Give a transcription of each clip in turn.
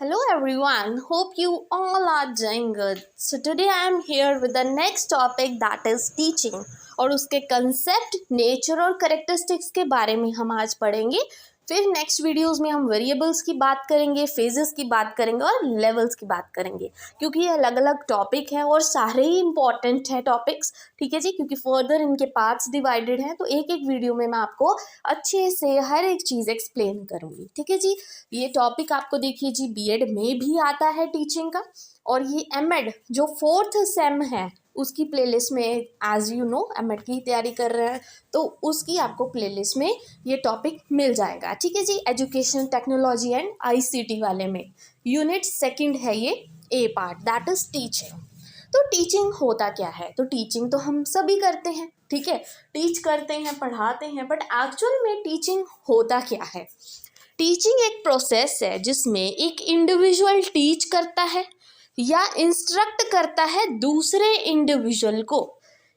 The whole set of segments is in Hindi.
Hello everyone, hope you all are doing good. So today I am here with the next topic that is teaching और उसके कंसेप्ट, नेचर और करेक्टरिस्टिक्स के बारे में हम आज पढ़ेंगे। फिर नेक्स्ट वीडियोस में हम वेरिएबल्स की बात करेंगे, फेजेस की बात करेंगे और लेवल्स की बात करेंगे, क्योंकि ये अलग अलग टॉपिक हैं और सारे ही इंपॉर्टेंट हैं टॉपिक्स। ठीक है जी, क्योंकि फर्दर इनके पार्ट्स डिवाइडेड हैं, तो एक एक वीडियो में मैं आपको अच्छे से हर एक चीज़ एक्सप्लेन करूँगी। ठीक है जी, ये टॉपिक आपको देखिए जी बीएड में भी आता है टीचिंग का, और ये एमएड जो 4th सेम है उसकी प्लेलिस्ट में, एज यू नो एमएड की तैयारी कर रहे हैं तो उसकी आपको प्लेलिस्ट में ये टॉपिक मिल जाएगा। ठीक है जी, एजुकेशन टेक्नोलॉजी एंड आईसीटी वाले में यूनिट 2 है ये, ए पार्ट दैट इज टीचिंग। तो टीचिंग होता क्या है? तो टीचिंग तो हम सभी करते हैं, ठीक है, टीच करते हैं, पढ़ाते हैं, बट एक्चुअल में टीचिंग होता क्या है? टीचिंग एक प्रोसेस है जिसमें एक इंडिविजुअल टीच करता है या इंस्ट्रक्ट करता है दूसरे इंडिविजुअल को।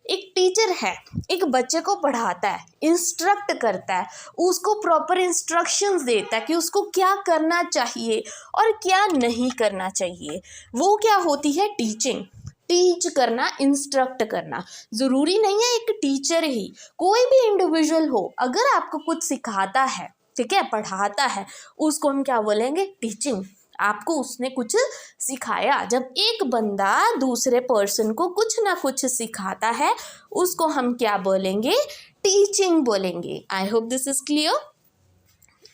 एक टीचर है, एक बच्चे को पढ़ाता है, इंस्ट्रक्ट करता है, उसको प्रॉपर इंस्ट्रक्शंस देता है कि उसको क्या करना चाहिए और क्या नहीं करना चाहिए। वो क्या होती है? टीचिंग। टीच करना, इंस्ट्रक्ट करना। ज़रूरी नहीं है एक टीचर ही, कोई भी इंडिविजुअल हो, अगर आपको कुछ सिखाता है, ठीक है, पढ़ाता है, उसको हम क्या बोलेंगे? टीचिंग। आपको उसने कुछ सिखाया। जब एक बंदा दूसरे पर्सन को कुछ ना कुछ सिखाता है, उसको हम क्या बोलेंगे? टीचिंग बोलेंगे। आई hope this is clear.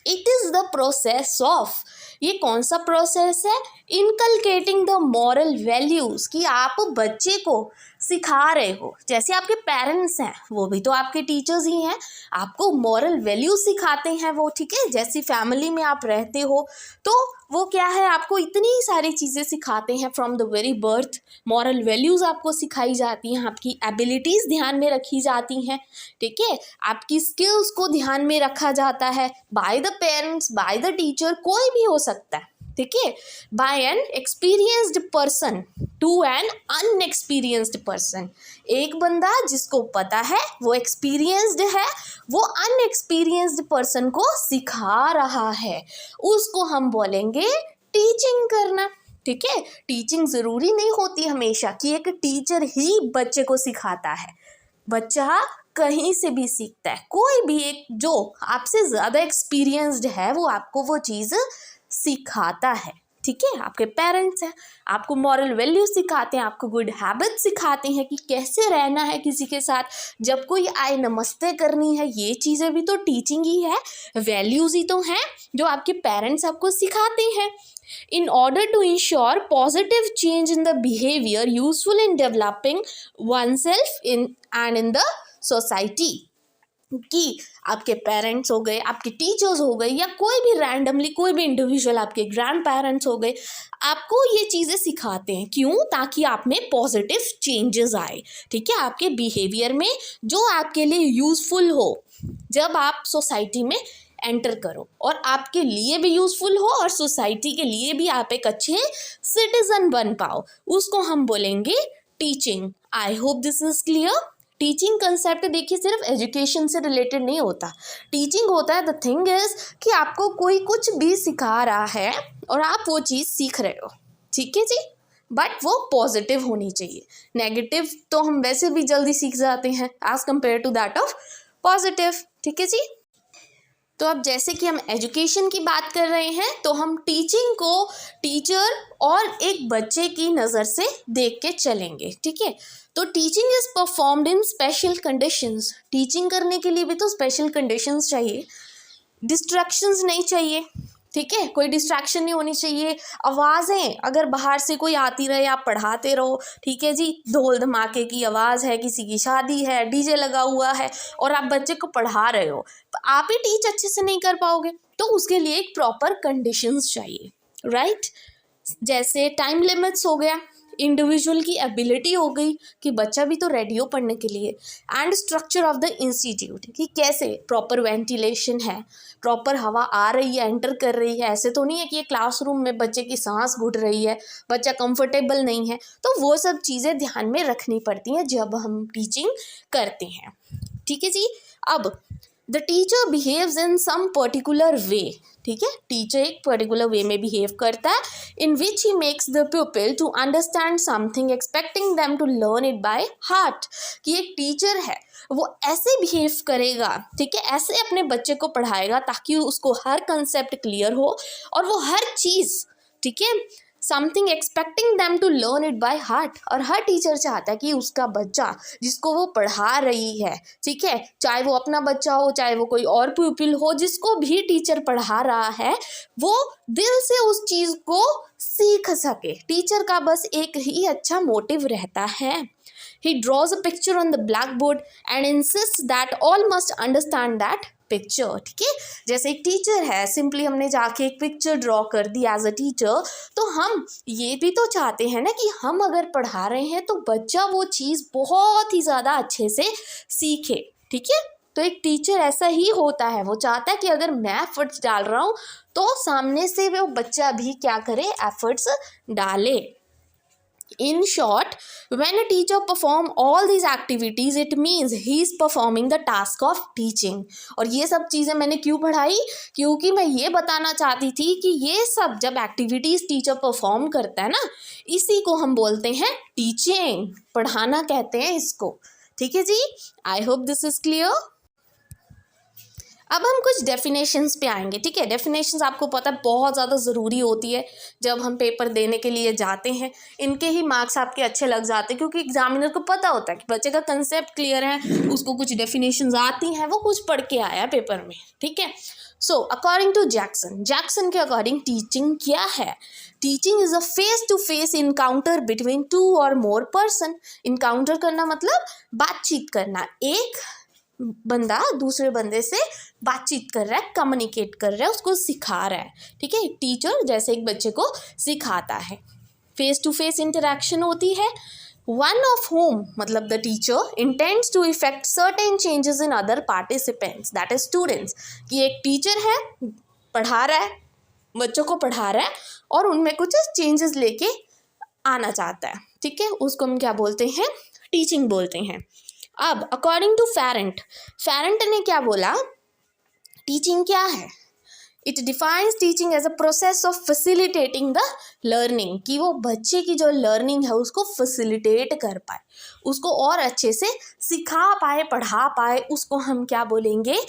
It is the process of, ये कौन सा प्रोसेस है? इनकलकेटिंग द मॉरल वैल्यूज़, कि आप बच्चे को सिखा रहे हो। जैसे आपके पेरेंट्स हैं, वो भी तो आपके टीचर्स ही हैं, आपको मॉरल वैल्यूज सिखाते हैं वो। ठीक है, जैसी फैमिली में आप रहते हो तो वो क्या है, आपको इतनी सारी चीज़ें सिखाते हैं from the very birth. Moral values आपको सिखाई जाती हैं, आपकी एबिलिटीज़ ध्यान में रखी जाती हैं, ठीक है, आपकी स्किल्स को ध्यान में रखा जाता है by the parents, by the teacher, कोई भी हो सकता है, ठीक है, by an experienced person to an inexperienced person. एक बंदा जिसको पता है, वो एक्सपीरियंस्ड है, वो अनएक्सपीरियंस्ड पर्सन को सिखा रहा है, उसको हम बोलेंगे टीचिंग करना। ठीक है, टीचिंग ज़रूरी नहीं होती हमेशा कि एक टीचर ही बच्चे को सिखाता है। बच्चा कहीं से भी सीखता है, कोई भी एक जो आपसे ज़्यादा एक्सपीरियंस्ड है वो आपको वो चीज़ सिखाता है। ठीक है, आपके पेरेंट्स हैं, आपको मॉरल वैल्यू सिखाते हैं, आपको गुड हैबिट सिखाते हैं कि कैसे रहना है किसी के साथ, जब कोई आए नमस्ते करनी है, ये चीज़ें भी तो टीचिंग ही है, वैल्यूज़ ही तो हैं जो आपके पेरेंट्स आपको सिखाते हैं। In order to ensure positive change in the behavior useful in developing oneself and in the society, कि आपके पेरेंट्स हो गए, आपके टीचर्स हो गए, या कोई भी रैंडमली कोई भी इंडिविजुअल, आपके ग्रैंड पेरेंट्स हो गए, आपको ये चीज़ें सिखाते हैं। क्यों? ताकि आप में पॉजिटिव चेंजेस आए, ठीक है, आपके बिहेवियर में, जो आपके लिए यूज़फुल हो जब आप सोसाइटी में एंटर करो, और आपके लिए भी यूज़फुल हो और सोसाइटी के लिए भी आप एक अच्छे सिटीजन बन पाओ, उसको हम बोलेंगे teaching. I hope this is clear. Teaching concept देखिए सिर्फ एजुकेशन से रिलेटेड नहीं होता। टीचिंग होता है, द थिंग इज कि आपको कोई कुछ भी सिखा रहा है और आप वो चीज़ सीख रहे हो, ठीक है जी, बट वो पॉजिटिव होनी चाहिए। नेगेटिव तो हम वैसे भी जल्दी सीख जाते हैं as compare to that of positive. ठीक है जी, तो अब जैसे कि हम एजुकेशन की बात कर रहे हैं, तो हम टीचिंग को टीचर और एक बच्चे की नज़र से देख के चलेंगे। ठीक है, तो teaching is performed in special conditions. Teaching करने के लिए भी तो स्पेशल कंडीशंस चाहिए, डिस्ट्रैक्शंस नहीं चाहिए, ठीक है, कोई डिस्ट्रैक्शन नहीं होनी चाहिए। आवाज़ें अगर बाहर से कोई आती रहे, आप पढ़ाते रहो, ठीक है जी, ढोल धमाके की आवाज़ है, किसी की शादी है, डीजे लगा हुआ है, और आप बच्चे को पढ़ा रहे हो, तो आप ही टीच अच्छे से नहीं कर पाओगे, तो उसके लिए एक प्रॉपर कंडीशंस चाहिए, राइट। जैसे टाइम लिमिट्स हो गया, इंडिविजुअल की एबिलिटी हो गई कि बच्चा भी तो रेडी हो पढ़ने के लिए, and structure of the institute, कि कैसे प्रॉपर वेंटिलेशन है, प्रॉपर हवा आ रही है, एंटर कर रही है, ऐसे तो नहीं है कि ये क्लासरूम में बच्चे की सांस घुट रही है, बच्चा कंफर्टेबल नहीं है, तो वो सब चीज़ें ध्यान में रखनी पड़ती हैं जब हम टीचिंग करते हैं। ठीक है जी, अब the teacher behaves in some particular way, ठीक है, टीचर एक पर्टिकुलर वे में बिहेव करता है in which he makes the people to understand something expecting them to learn it by heart. कि एक टीचर है वो ऐसे बिहेव करेगा, ठीक है, ऐसे अपने बच्चे को पढ़ाएगा ताकि उसको हर कंसेप्ट क्लियर हो और वो हर चीज़, ठीक है, something expecting them to learn it by heart. और हर टीचर चाहता है कि उसका बच्चा जिसको वो पढ़ा रही है, ठीक है, चाहे वो अपना बच्चा हो चाहे वो कोई और प्यूपिल हो, जिसको भी टीचर पढ़ा रहा है वो दिल से उस चीज़ को सीख सके। टीचर का बस एक ही अच्छा मोटिव रहता है। He draws a picture on the blackboard and insists that all must understand that picture। ठीक है, जैसे एक टीचर है, सिंपली हमने जाके एक पिक्चर ड्रॉ कर दी एज अ टीचर, तो हम ये भी तो चाहते हैं ना कि हम अगर पढ़ा रहे हैं तो बच्चा वो चीज़ बहुत ही ज़्यादा अच्छे से सीखे। ठीक है, तो एक टीचर ऐसा ही होता है, वो चाहता है कि अगर मैं एफर्ट्स डाल रहा हूँ तो सामने से वो बच्चा भी क्या करे, एफर्ट्स डाले। In short, when a teacher perform all these activities, it means he is performing the task of teaching। और ये सब चीज़ें मैंने क्यों पढ़ाई, क्योंकि मैं ये बताना चाहती थी कि ये सब जब एक्टिविटीज़ टीचर परफॉर्म करता है ना, इसी को हम बोलते हैं टीचिंग, पढ़ाना कहते हैं इसको। ठीक है जी, I hope this is clear. अब हम कुछ डेफिनेशंस पे आएंगे। ठीक है, डेफिनेशंस आपको पता है बहुत ज़्यादा ज़रूरी होती है जब हम पेपर देने के लिए जाते हैं। इनके ही मार्क्स आपके अच्छे लग जाते हैं क्योंकि एग्जामिनर को पता होता है कि बच्चे का कंसेप्ट क्लियर है, उसको कुछ डेफिनेशंस आती हैं, वो कुछ पढ़ के आया पेपर में। ठीक है, सो अकॉर्डिंग टू जैक्सन के अकॉर्डिंग टीचिंग क्या है? Teaching is a face to face encounter between two और मोर पर्सन। इनकाउंटर करना मतलब बातचीत करना, एक बंदा दूसरे बंदे से बातचीत कर रहा है, कम्युनिकेट कर रहा है, उसको सिखा रहा है। ठीक है, टीचर जैसे एक बच्चे को सिखाता है, फेस टू फेस इंटरेक्शन होती है। वन ऑफ होम मतलब the teacher intends to effect certain changes in other participants that is students. कि एक टीचर है, पढ़ा रहा है, बच्चों को पढ़ा रहा है और उनमें कुछ चेंजेस लेके आना चाहता है। ठीक है, उसको हम क्या बोलते हैं, टीचिंग बोलते हैं। अब अकॉर्डिंग टू फेरेंट ने क्या बोला, टीचिंग क्या है? It defines teaching as a process of facilitating the learning. कि वो बच्चे की जो लर्निंग है उसको फैसिलिटेट कर पाए, उसको और अच्छे से सिखा पाए, पढ़ा पाए, उसको हम क्या बोलेंगे,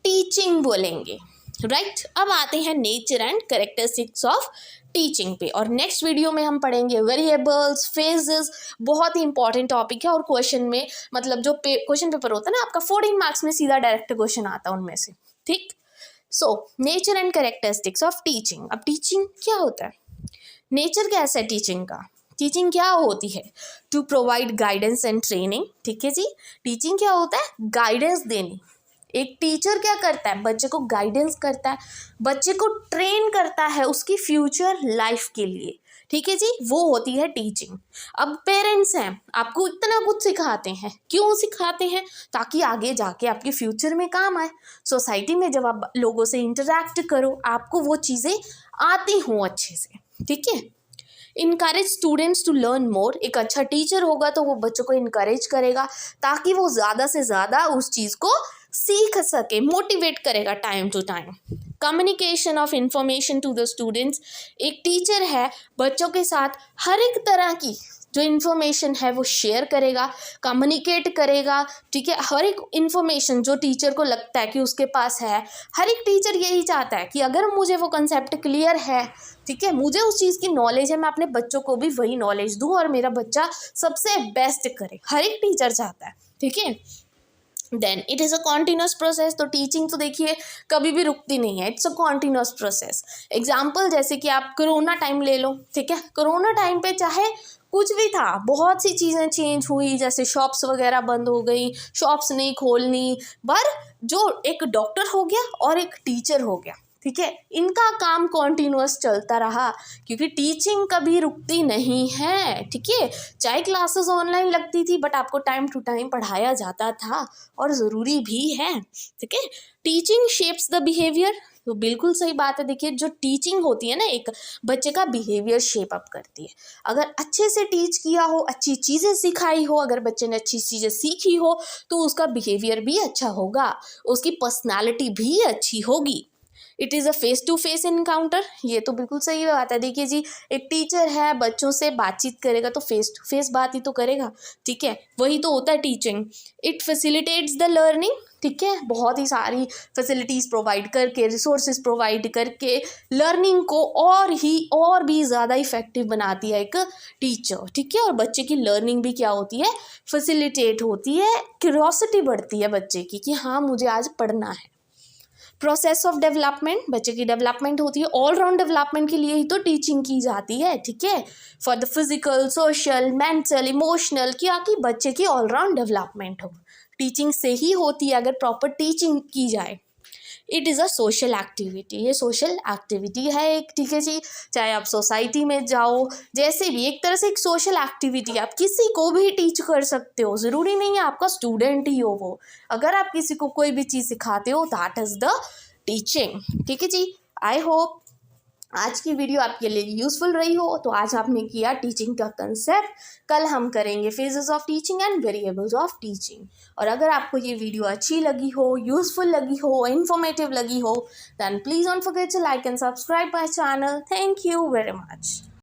टीचिंग बोलेंगे। राइट, अब आते हैं nature and characteristics of teaching पे, और नेक्स्ट वीडियो में हम पढ़ेंगे वेरिएबल्स, फेजेस। बहुत ही इंपॉर्टेंट टॉपिक है और क्वेश्चन में मतलब जो क्वेश्चन पेपर होता है ना आपका 14 मार्क्स में सीधा डायरेक्ट क्वेश्चन आता है उनमें से। ठीक, so nature and characteristics of teaching. अब टीचिंग क्या होता है, नेचर कैसा है टीचिंग का, टीचिंग क्या होती है? To provide guidance and training. ठीक है जी, टीचिंग क्या होता है, गाइडेंस देनी। एक टीचर क्या करता है, बच्चे को गाइडेंस करता है, बच्चे को ट्रेन करता है उसकी फ्यूचर लाइफ के लिए। ठीक है जी, वो होती है टीचिंग। अब पेरेंट्स हैं, आपको इतना कुछ सिखाते हैं, क्यों सिखाते हैं? ताकि आगे जाके आपके फ्यूचर में काम आए। सोसाइटी में जब आप लोगों से इंटरेक्ट करो आपको वो चीज़ें आती हों अच्छे से। ठीक है, encourage students to learn more. एक अच्छा टीचर होगा तो वो बच्चों को इनकरेज करेगा ताकि वो ज़्यादा से ज़्यादा उस चीज़ को सीख सके, मोटिवेट करेगा time to time. Communication of information to the students. एक टीचर है बच्चों के साथ हर एक तरह की जो इन्फॉर्मेशन है वो शेयर करेगा, कम्युनिकेट करेगा। ठीक है, हर एक इन्फॉर्मेशन जो टीचर को लगता है कि उसके पास है, हर एक टीचर यही चाहता है कि अगर मुझे वो कंसेप्ट क्लियर है, ठीक है, मुझे उस चीज़ की नॉलेज है, मैं अपने बच्चों को भी वही नॉलेज दूँ और मेरा बच्चा सबसे बेस्ट करे। हर एक टीचर चाहता है। ठीक है, then it is a continuous process. तो टीचिंग तो देखिए कभी भी रुकती नहीं है, it's a continuous process. Example जैसे कि आप कोरोना टाइम ले लो। ठीक है, कोरोना टाइम पे चाहे कुछ भी था, बहुत सी चीज़ें चेंज हुई, जैसे शॉप्स वगैरह बंद हो गई, शॉप्स नहीं खोलनी, पर जो एक डॉक्टर हो गया और एक टीचर हो गया, ठीक है, इनका काम कॉन्टीन्यूअस चलता रहा क्योंकि टीचिंग कभी रुकती नहीं है। ठीक है, चाहे क्लासेस ऑनलाइन लगती थी बट आपको टाइम टू टाइम पढ़ाया जाता था और ज़रूरी भी है। ठीक है, टीचिंग शेप्स द बिहेवियर। तो बिल्कुल सही बात है। देखिए जो टीचिंग होती है ना, एक बच्चे का बिहेवियर शेप अप करती है। अगर अच्छे से टीच किया हो, अच्छी चीज़ें सिखाई हो, अगर बच्चे ने अच्छी चीज़ें सीखी हो तो उसका बिहेवियर भी अच्छा होगा, उसकी पर्सनालिटी भी अच्छी होगी। It is a face to face encounter, ये तो बिल्कुल सही बात है। देखिए जी, एक टीचर है बच्चों से बातचीत करेगा तो फेस टू फेस बात ही तो करेगा, ठीक है, वही तो होता है teaching. It facilitates the learning, ठीक है, बहुत ही सारी फैसिलिटीज़ प्रोवाइड करके, रिसोर्सेज प्रोवाइड करके लर्निंग को और भी ज़्यादा इफेक्टिव बनाती है एक टीचर, ठीक है। और बच्चे की लर्निंग भी क्या होती है, फैसिलिटेट होती है, क्यूरोसिटी बढ़ती है बच्चे की कि हाँ मुझे आज पढ़ना है। प्रोसेस ऑफ डेवलपमेंट, बच्चे की डेवलपमेंट होती है, ऑलराउंड डेवलपमेंट के लिए ही तो टीचिंग की जाती है, ठीक है, for the physical, social, mental, emotional, क्या कि बच्चे की ऑलराउंड डेवलपमेंट हो, टीचिंग से ही होती है अगर प्रॉपर टीचिंग की जाए। It is a social activity, ये सोशल एक्टिविटी है एक, ठीक है जी, चाहे आप सोसाइटी में जाओ, जैसे भी एक तरह से एक सोशल एक्टिविटी, आप किसी को भी टीच कर सकते हो, ज़रूरी नहीं है आपका स्टूडेंट ही हो वो, अगर आप किसी को कोई भी चीज़ सिखाते हो दैट इज़ द टीचिंग, ठीक है जी। आई होप आज की वीडियो आपके लिए यूज़फुल रही हो। तो आज आपने किया टीचिंग का कंसेप्ट, कल हम करेंगे phases of teaching and variables of teaching. और अगर आपको ये वीडियो अच्छी लगी हो, यूज़फुल लगी हो, इन्फॉर्मेटिव लगी हो, then please don't forget to like and subscribe my channel. Thank you very much.